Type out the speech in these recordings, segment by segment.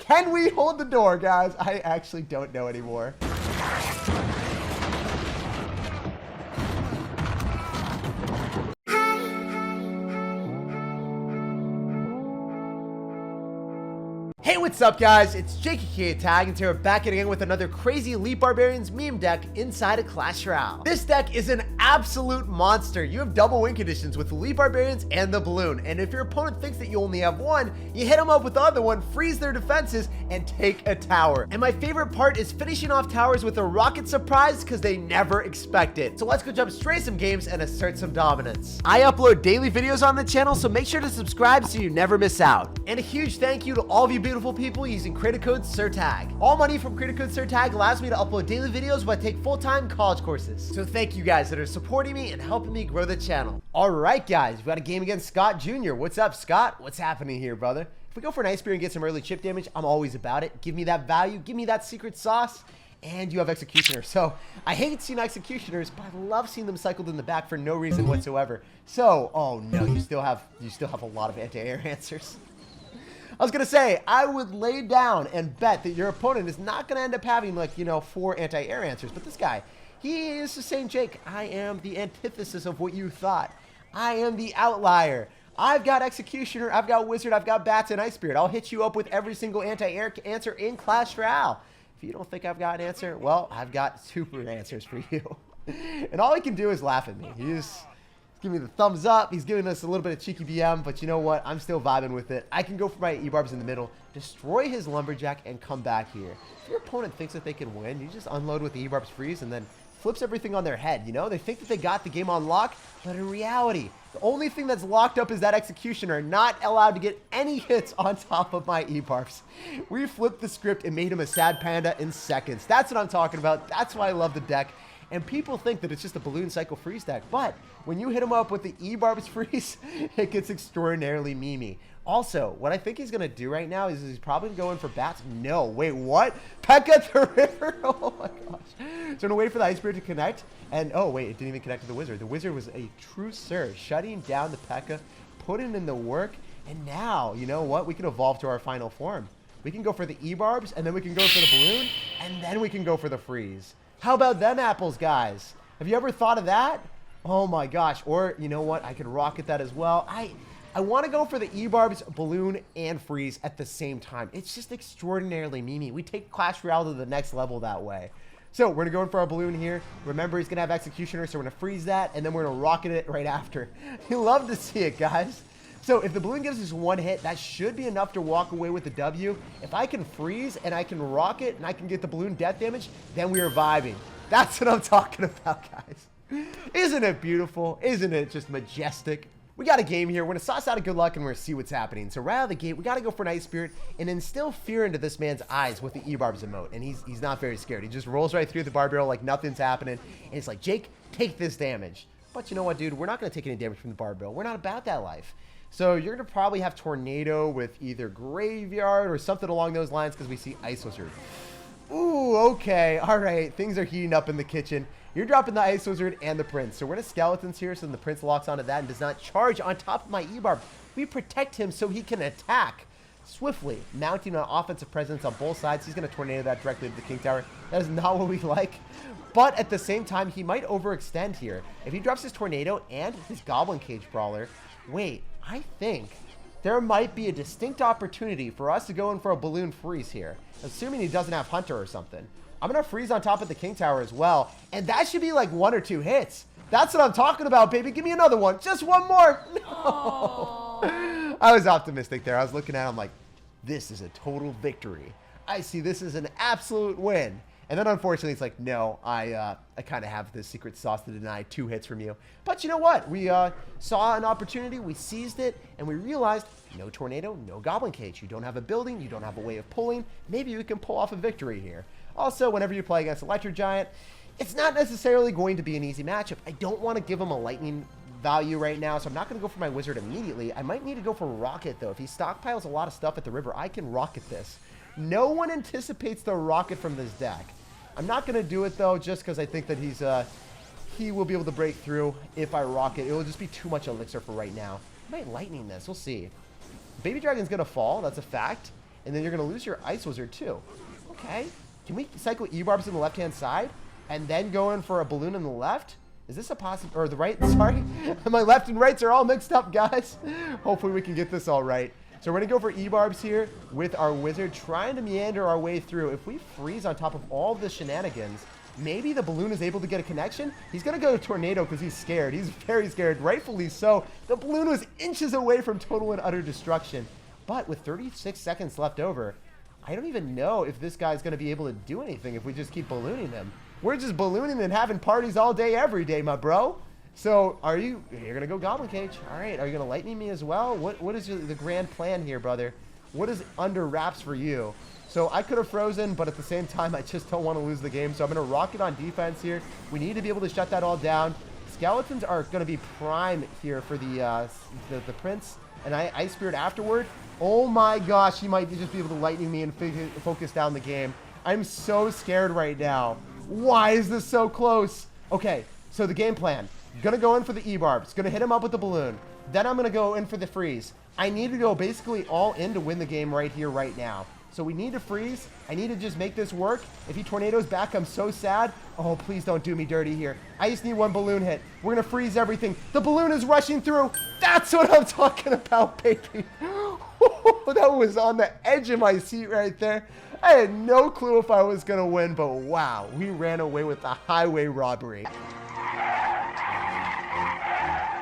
Can we hold the door, guys? I actually don't know anymore. Hey, what's up, guys? It's SirTagCR, and today we're back again with another crazy Elite Barbarians meme deck inside of Clash Royale. This deck is an absolute monster. You have double win conditions with Elite Barbarians and the balloon, and if your opponent thinks that you only have one, you hit them up with the other one, freeze their defenses, and take a tower. And my favorite part is finishing off towers with a rocket surprise because they never expect it. So let's go jump straight some games and assert some dominance. I upload daily videos on the channel, so make sure to subscribe so you never miss out. And a huge thank you to all of you beautiful people using creator code SirTag. All money from creator code SirTag allows me to upload daily videos while I take full-time college courses. So thank you guys that are supporting me and helping me grow the channel. All right, guys, we got a game against Scott Jr. What's up, Scott? What's happening here, brother? If we go for an Ice Spear and get some early chip damage, I'm always about it. Give me that value, give me that secret sauce, and you have Executioner. So I hate seeing Executioners, but I love seeing them cycled in the back for no reason whatsoever. So, oh no, you still have a lot of anti-air answers. I was going to say, I would lay down and bet that your opponent is not going to end up having, like, you know, 4 anti-air answers. But this guy, he is the same Jake. I am the antithesis of what you thought. I am the outlier. I've got Executioner, I've got Wizard, I've got Bats and Ice Spirit. I'll hit you up with every single anti-air answer in Clash Royale. If you don't think I've got an answer, well, I've got super answers for you. And all he can do is laugh at me. He's giving me the thumbs up. He's giving us a little bit of cheeky BM, but you know what? I'm still vibing with it. I can go for my E-Barbs in the middle, destroy his Lumberjack, and come back here. If your opponent thinks that they can win, you just unload with the E-Barbs freeze and then flips everything on their head, you know? They think that they got the game on lock, but in reality, the only thing that's locked up is that Executioner, not allowed to get any hits on top of my E-Barbs. We flipped the script and made him a sad panda in seconds. That's what I'm talking about. That's why I love the deck. And people think that it's just a balloon cycle freeze deck, but when you hit him up with the E-Barbs freeze, it gets extraordinarily memey. Also, what I think he's going to do right now is he's probably going for Bats. No, wait, what? P.E.K.K.A the river? Oh my gosh. So I'm going to wait for the Ice Spirit to connect. And, oh wait, it didn't even connect to the Wizard. The Wizard was a true surge, shutting down the P.E.K.K.A, putting in the work. And now, you know what? We can evolve to our final form. We can go for the E-Barbs, and then we can go for the balloon, and then we can go for the freeze. How about them apples, guys? Have you ever thought of that? Oh my gosh. Or, you know what? I could rocket that as well. I want to go for the E-Barbs, balloon, and freeze at the same time. It's just extraordinarily memey. We take Clash Royale to the next level that way. So we're going to go in for our balloon here. Remember, he's going to have Executioner, so we're going to freeze that, and then we're going to rocket it right after. You love to see it, guys. So if the balloon gives us one hit, that should be enough to walk away with the W. If I can freeze and I can rocket and I can get the balloon death damage, then we are vibing. That's what I'm talking about, guys. Isn't it beautiful? Isn't it just majestic? We got a game here. We're going to sauce out a good luck and we're going to see what's happening. So right out of the gate, we got to go for an Ice Spirit and instill fear into this man's eyes with the E-Barbs emote. And he's not very scared. He just rolls right through the bar barrel like nothing's happening. And it's like, Jake, take this damage. But you know what, dude? We're not going to take any damage from the bar barrel. We're not about that life. So you're going to probably have Tornado with either Graveyard or something along those lines because we see Ice Wizard. Ooh, okay. All right. Things are heating up in the kitchen. You're dropping the Ice Wizard and the Prince. So we're going to Skeletons here so the Prince locks onto that and does not charge on top of my E-Barb. We protect him so he can attack swiftly, mounting an offensive presence on both sides. He's going to Tornado that directly to the King Tower. That is not what we like. But at the same time, he might overextend here. If he drops his Tornado and his Goblin Cage Brawler, wait, I think there might be a distinct opportunity for us to go in for a balloon freeze here, assuming he doesn't have Hunter or something. I'm going to freeze on top of the King Tower as well, and that should be like 1 or 2 hits. That's what I'm talking about, baby. Give me another one. Just one more. No. I was optimistic there. I was looking at him like, this is a total victory. I see this as an absolute win. And then unfortunately, it's like, no, I kind of have this secret sauce to deny 2 hits from you. But you know what? We saw an opportunity, we seized it, and we realized no Tornado, no Goblin Cage. You don't have a building, you don't have a way of pulling. Maybe we can pull off a victory here. Also, whenever you play against Electro Giant, it's not necessarily going to be an easy matchup. I don't want to give him a lightning value right now, so I'm not going to go for my Wizard immediately. I might need to go for Rocket, though. If he stockpiles a lot of stuff at the river, I can Rocket this. No one anticipates the Rocket from this deck. I'm not going to do it, though, just because I think that he will be able to break through if I Rocket. It will just be too much Elixir for right now. I might Lightning this. We'll see. Baby Dragon's going to fall. That's a fact. and then you're going to lose your Ice Wizard too. Okay. Can we cycle E-Barbs on the left-hand side and then go in for a balloon on the left? Is this a possible, or the right? Sorry. My left and rights are all mixed up, guys. Hopefully we can get this all right. So we're going to go for E-Barbs here with our wizard, trying to meander our way through. If we freeze on top of all the shenanigans, maybe the balloon is able to get a connection. He's going to go to Tornado because he's scared. He's very scared, rightfully so. The balloon was inches away from total and utter destruction. But with 36 seconds left over, I don't even know if this guy's going to be able to do anything if we just keep ballooning him. We're just ballooning and having parties all day, every day, my bro. So you're going to go Goblin Cage. All right. Are you going to lightning me as well? What is the grand plan here, brother? What is under wraps for you? So I could have frozen, but at the same time, I just don't want to lose the game. So I'm going to rock it on defense here. We need to be able to shut that all down. Skeletons are going to be prime here for the Prince. And Ice Spirit afterward. Oh my gosh, he might just be able to lightning me and focus down the game. I'm so scared right now. Why is this so close? Okay, so the game plan. Gonna go in for the E-Barbs. Gonna hit him up with the balloon. Then I'm gonna go in for the freeze. I need to go basically all in to win the game right here, right now. So we need to freeze. I need to just make this work. If he tornadoes back, I'm so sad. Oh, please don't do me dirty here. I just need one balloon hit. We're gonna freeze everything. The balloon is rushing through. That's what I'm talking about, baby. That was on the edge of my seat right there. I had no clue if I was gonna win, but wow, we ran away with a highway robbery.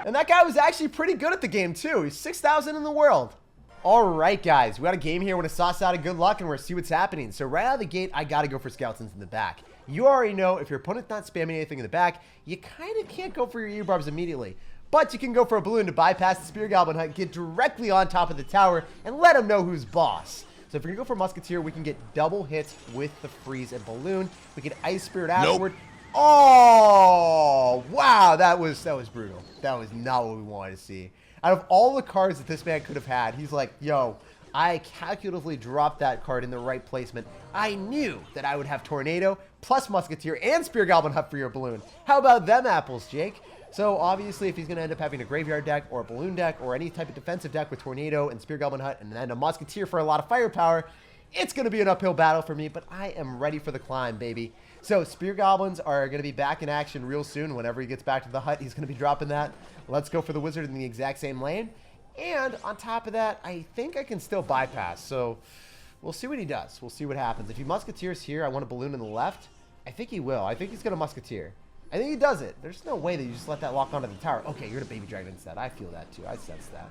And that guy was actually pretty good at the game too. He's 6,000 in the world. All right, guys, we got a game here. We're gonna sauce out a good luck and we're gonna see what's happening. So right out of the gate, I gotta go for skeletons in the back. You already know if your opponent's not spamming anything in the back, you kind of can't go for your E-Barbs immediately. But you can go for a balloon to bypass the Spear Goblin Hut, get directly on top of the tower, and let him know who's boss. So if you're gonna go for Musketeer, we can get double hits with the freeze and balloon. We can Ice Spirit afterward. Oh, wow, that was brutal. That was not what we wanted to see. Out of all the cards that this man could have had, he's like, yo, I calculatively dropped that card in the right placement. I knew that I would have Tornado plus Musketeer and Spear Goblin Hut for your balloon. How about them apples, Jake? So obviously, if he's going to end up having a graveyard deck or a balloon deck or any type of defensive deck with Tornado and Spear Goblin Hut and then a Musketeer for a lot of firepower, it's going to be an uphill battle for me, but I am ready for the climb, baby. So Spear Goblins are going to be back in action real soon. Whenever he gets back to the hut, he's going to be dropping that. Let's go for the Wizard in the exact same lane. And on top of that, I think I can still bypass. So we'll see what he does. We'll see what happens. If he Musketeers here, I want a balloon in the left. I think he will. I think he's going to Musketeer. I think he does it. There's no way that you just let that lock onto the tower. Okay, you're going to Baby Dragon instead. I feel that too. I sense that.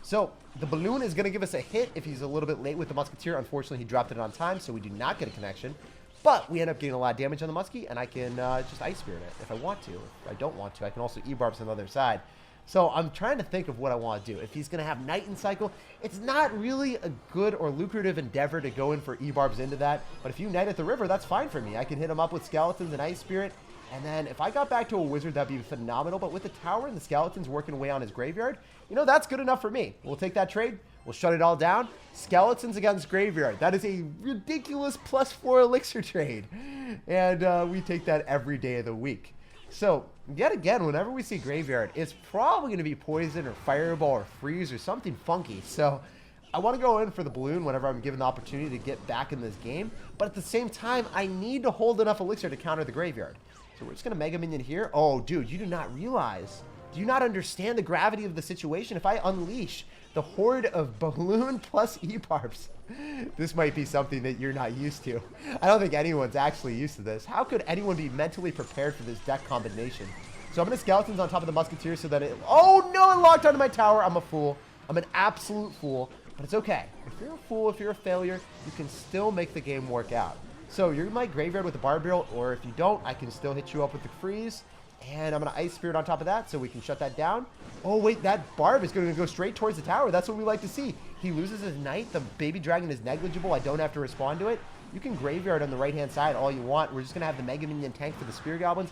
So the balloon is going to give us a hit if he's a little bit late with the Musketeer. Unfortunately, he dropped it on time, so we do not get a connection. But we end up getting a lot of damage on the Muskie, and I can just Ice Spirit it if I want to. If I don't want to, I can also E-Barbs on the other side. So I'm trying to think of what I want to do. If he's going to have Night and Cycle, it's not really a good or lucrative endeavor to go in for E-Barbs into that. But if you Night at the River, that's fine for me. I can hit him up with Skeletons and Ice Spirit. And then if I got back to a Wizard, that'd be phenomenal. But with the tower and the Skeletons working away on his graveyard, you know, that's good enough for me. We'll take that trade. We'll shut it all down. Skeletons against Graveyard. That is a ridiculous +4 elixir trade. And we take that every day of the week. So, yet again, whenever we see Graveyard, it's probably going to be Poison or Fireball or Freeze or something funky. So, I want to go in for the balloon whenever I'm given the opportunity to get back in this game. But at the same time, I need to hold enough elixir to counter the Graveyard. So we're just going to Mega Minion here. Oh, dude, you do not realize. Do you not understand the gravity of the situation? If I unleash the horde of balloon plus E-Barbs, this might be something that you're not used to. I don't think anyone's actually used to this. How could anyone be mentally prepared for this deck combination? So I'm going to Skeletons on top of the Musketeer so that it... Oh, no, it locked onto my tower. I'm a fool. I'm an absolute fool. But it's okay. If you're a fool, if you're a failure, you can still make the game work out. So you're my Graveyard with the Barbarian, or if you don't, I can still hit you up with the Freeze. And I'm going to Ice Spirit on top of that so we can shut that down. Oh, wait, that Barb is going to go straight towards the tower. That's what we like to see. He loses his Knight. The Baby Dragon is negligible. I don't have to respond to it. You can Graveyard on the right-hand side all you want. We're just going to have the Mega Minion tank for the Spear Goblins.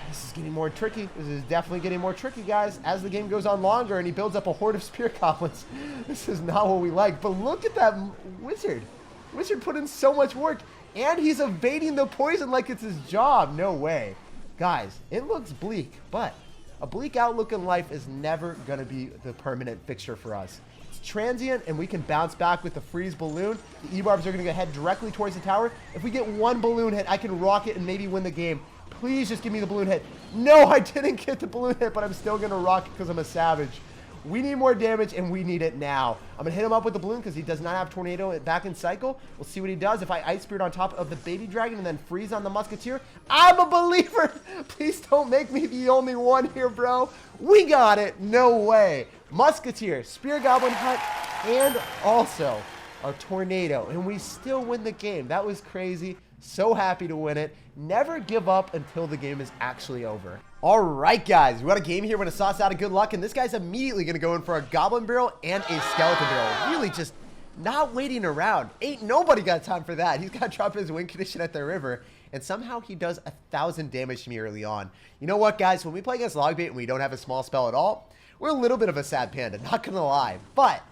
This is getting more tricky. This is definitely getting more tricky, guys. As the game goes on longer and he builds up a horde of Spear Goblins, this is not what we like. But look at that Wizard. Wizard put in so much work, and he's evading the poison like it's his job. No way. Guys, it looks bleak, but a bleak outlook in life is never going to be the permanent fixture for us. It's transient, and we can bounce back with the freeze balloon. The E-barbs are going to head directly towards the tower. If we get one balloon hit, I can rock it and maybe win the game. Please just give me the balloon hit. No, I didn't get the balloon hit, but I'm still going to rock it because I'm a savage. We need more damage, and we need it now. I'm going to hit him up with the balloon because he does not have Tornado back in cycle. We'll see what he does. If I Ice Spirit on top of the Baby Dragon and then freeze on the Musketeer, I'm a believer. Please don't make me the only one here, bro. We got it. No way. Musketeer, Spear Goblin Hut, and also a Tornado. And we still win the game. That was crazy. So happy to win it. Never give up until the game is actually over. All right, guys, we got a game here. We're going to sauce out of good luck, and this guy's immediately going to go in for a Goblin Barrel and a Skeleton Barrel. Really just not waiting around. Ain't nobody got time for that. He's got to drop his win condition at the river, and somehow he does 1,000 damage to me early on. You know what, guys? When we play against Logbait and we don't have a small spell at all, we're a little bit of a sad panda, not going to lie. But,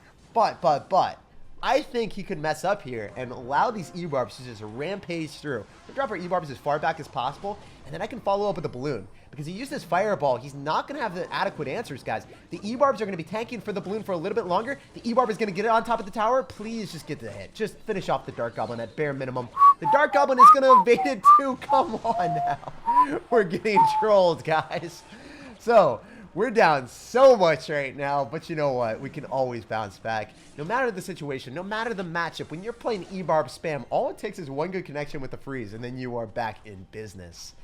I think he could mess up here and allow these E-barbs to just rampage through. We'll drop our E-barbs as far back as possible, and then I can follow up with a balloon. Because he used his fireball, he's not going to have the adequate answers, guys. The E-barbs are going to be tanking for the balloon for a little bit longer. The E-barb is going to get it on top of the tower. Please just get the hit. Just finish off the Dark Goblin at bare minimum. The Dark Goblin is going to evade it too. Come on now. We're getting trolled, guys. So we're down so much right now, but you know what? We can always bounce back. No matter the situation, no matter the matchup, when you're playing E-barb spam, all it takes is one good connection with the freeze, and then you are back in business.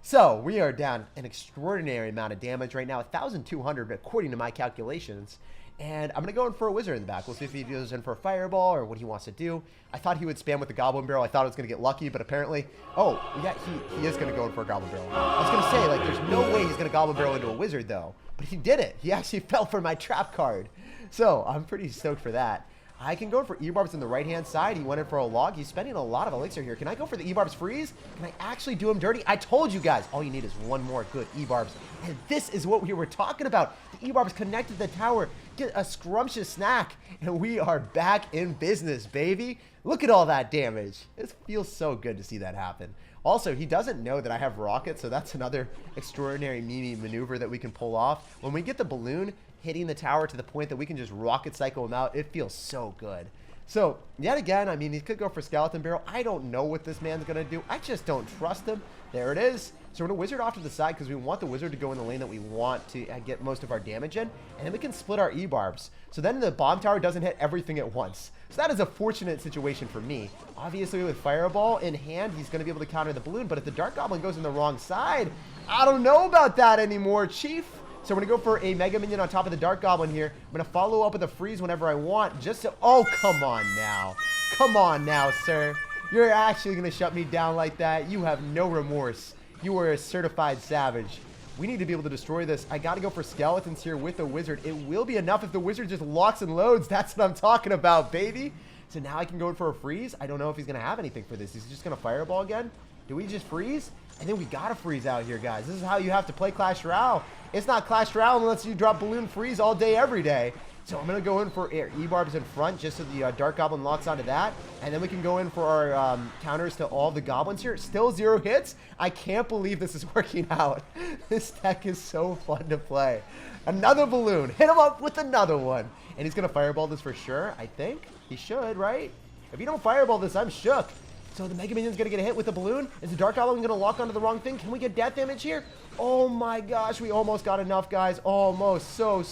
So we are down an extraordinary amount of damage right now, 1,200 according to my calculations. And I'm going to go in for a wizard in the back. We'll see if he goes in for a fireball or what he wants to do. I thought he would spam with the Goblin Barrel. I thought I was going to get lucky, but apparently... Oh, yeah, he is going to go in for a Goblin Barrel. I was going to say, like, there's no way he's going to Goblin Barrel into a wizard, though. But he did it. He actually fell for my trap card. So I'm pretty stoked for that. I can go for E-barbs on the right-hand side. He went in for a log. He's spending a lot of elixir here. Can I go for the E-barbs freeze? Can I actually do him dirty? I told you guys, all you need is one more good E-barbs. And this is what we were talking about. The E-barbs connected the tower, get a scrumptious snack, and we are back in business, baby. Look at all that damage. It feels so good to see that happen. Also, he doesn't know that I have rockets, so that's another extraordinary meme maneuver that we can pull off. When we get the balloon hitting the tower to the point that we can just rocket cycle him out, it feels so good. So, yet again, I mean, he could go for Skeleton Barrel. I don't know what this man's going to do. I just don't trust him. There it is. So we're going to wizard off to the side because we want the wizard to go in the lane that we want to get most of our damage in. And then we can split our E-barbs. So then the bomb tower doesn't hit everything at once. So that is a fortunate situation for me. Obviously, with Fireball in hand, he's going to be able to counter the balloon. But if the Dark Goblin goes in the wrong side, I don't know about that anymore, Chief. So we're going to go for a Mega Minion on top of the Dark Goblin here. I'm going to follow up with a freeze whenever I want. Just to... Oh, come on now. Come on now, sir. You're actually going to shut me down like that? You have no remorse. You are a certified savage. We need to be able to destroy this. I got to go for skeletons here with the wizard. It will be enough if the wizard just locks and loads. That's what I'm talking about, baby. So now I can go in for a freeze. I don't know if he's going to have anything for this. He's just going to fireball again. Do we just freeze? And then we got to freeze out here, guys. This is how you have to play Clash Royale. It's not Clash Royale unless you drop balloon freeze all day, every day. So I'm going to go in for E-barbs in front just so the Dark Goblin locks onto that. And then we can go in for our counters to all the goblins here. Still 0 hits. I can't believe this is working out. This deck is so fun to play. Another balloon. Hit him up with another one. And he's going to fireball this for sure, I think. He should, right? If you don't fireball this, I'm shook. So the Mega Minion's going to get a hit with the balloon. Is the Dark Goblin going to lock onto the wrong thing? Can we get death damage here? Oh my gosh, we almost got enough, guys. Almost. So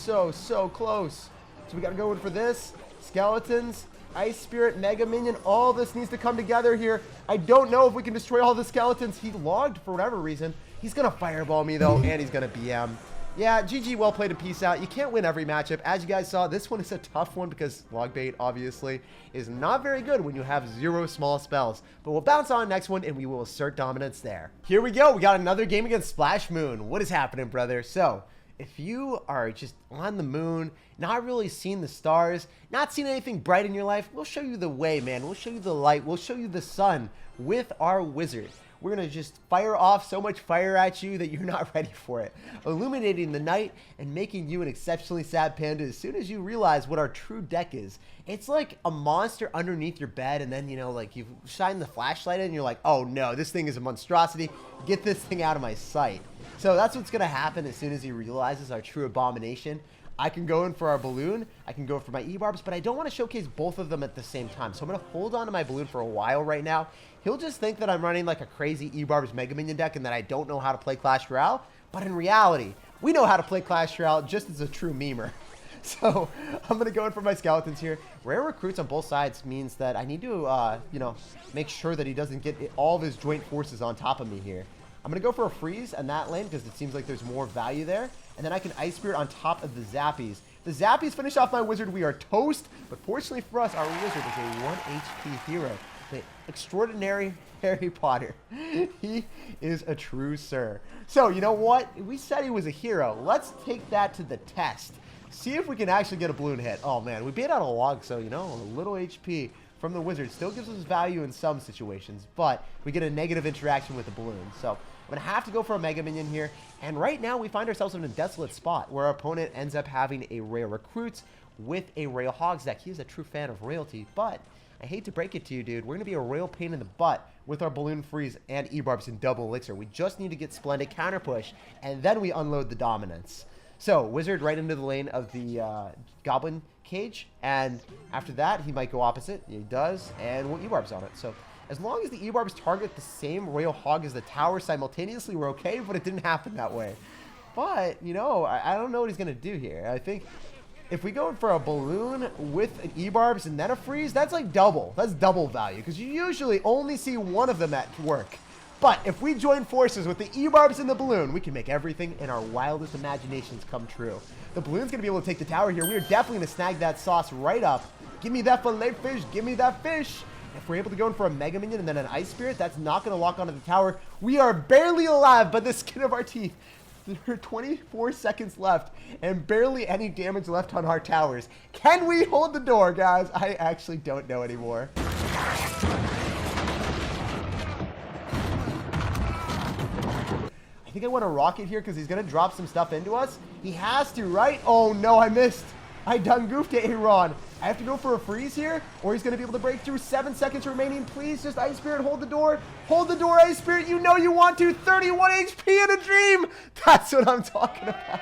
close. So we got to go in for this. Skeletons, Ice Spirit, Mega Minion. All this needs to come together here. I don't know if we can destroy all the skeletons. He logged for whatever reason. He's going to fireball me, though, and he's going to BM. Yeah, GG, well played and peace out. You can't win every matchup. As you guys saw, this one is a tough one because Logbait, obviously, is not very good when you have 0 small spells. But we'll bounce on next one, and we will assert dominance there. Here we go. We got another game against Splash Moon. What is happening, brother? So, if you are just on the moon, not really seeing the stars, not seeing anything bright in your life, we'll show you the way, man. We'll show you the light. We'll show you the sun with our wizard. We're going to just fire off so much fire at you that you're not ready for it. Illuminating the night and making you an exceptionally sad panda as soon as you realize what our true deck is. It's like a monster underneath your bed and then, you know, like you shine the flashlight in and you're like, oh no, this thing is a monstrosity. Get this thing out of my sight. So that's what's going to happen as soon as he realizes our true abomination. I can go in for our balloon. I can go for my E-barbs, but I don't want to showcase both of them at the same time. So I'm going to hold on to my balloon for a while right now. He'll just think that I'm running like a crazy E-barbs Mega Minion deck and that I don't know how to play Clash Royale. But in reality, we know how to play Clash Royale just as a true memer. So I'm going to go in for my skeletons here. Rare recruits on both sides means that I need to, you know, make sure that he doesn't get all of his joint forces on top of me here. I'm going to go for a freeze on that lane because it seems like there's more value there. And then I can Ice Spirit on top of the Zappies. The Zappies finish off my wizard. We are toast. But fortunately for us, our wizard is a 1 HP hero. The extraordinary Harry Potter. He is a true sir. So, you know what? We said he was a hero. Let's take that to the test. See if we can actually get a balloon hit. Oh, man. We bait out a log, so, you know, a little HP from the wizard still gives us value in some situations, but we get a negative interaction with the balloon. So I'm going to have to go for a Mega Minion here. And right now we find ourselves in a desolate spot where our opponent ends up having a Rail Recruits with a Rail Hogs deck. He is a true fan of Royalty, but I hate to break it to you, dude. We're going to be a real pain in the butt with our Balloon Freeze and E-Barbs in double elixir. We just need to get Splendid Counter Push, and then we unload the dominance. So, Wizard right into the lane of the Goblin Cage, and after that, he might go opposite. He does, and we'll E-Barbs on it. So, as long as the E-Barbs target the same Royal Hog as the tower simultaneously, we're okay, but it didn't happen that way. But, you know, I don't know what he's going to do here. I think if we go for a balloon with an E-Barbs and then a freeze, that's like double. That's double value, because you usually only see one of them at work. But if we join forces with the E-Barbs and the balloon, we can make everything in our wildest imaginations come true. The balloon's going to be able to take the tower here. We are definitely going to snag that sauce right up. Give me that fillet fish. Give me that fish. If we're able to go in for a Mega Minion and then an Ice Spirit, that's not going to lock onto the tower. We are barely alive by the skin of our teeth. There are 24 seconds left and barely any damage left on our towers. Can we hold the door, guys? I actually don't know anymore. I think I want to rocket here because he's going to drop some stuff into us. He has to, right? Oh, no, I missed. I done goofed to Aaron. I have to go for a freeze here, or he's going to be able to break through. 7 seconds remaining. Please, just Ice Spirit, hold the door. Hold the door, Ice Spirit. You know you want to. 31 HP in a dream. That's what I'm talking about.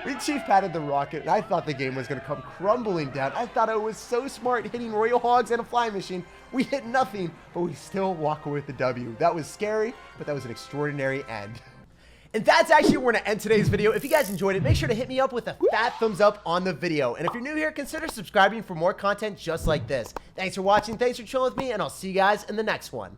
We chief padded the rocket, and I thought the game was going to come crumbling down. I thought I was so smart hitting Royal Hogs and a flying machine. We hit nothing, but we still walk away with the W. That was scary, but that was an extraordinary end. And that's actually where we're going to end today's video. If you guys enjoyed it, make sure to hit me up with a fat thumbs up on the video. And if you're new here, consider subscribing for more content just like this. Thanks for watching. Thanks for chilling with me, and I'll see you guys in the next one.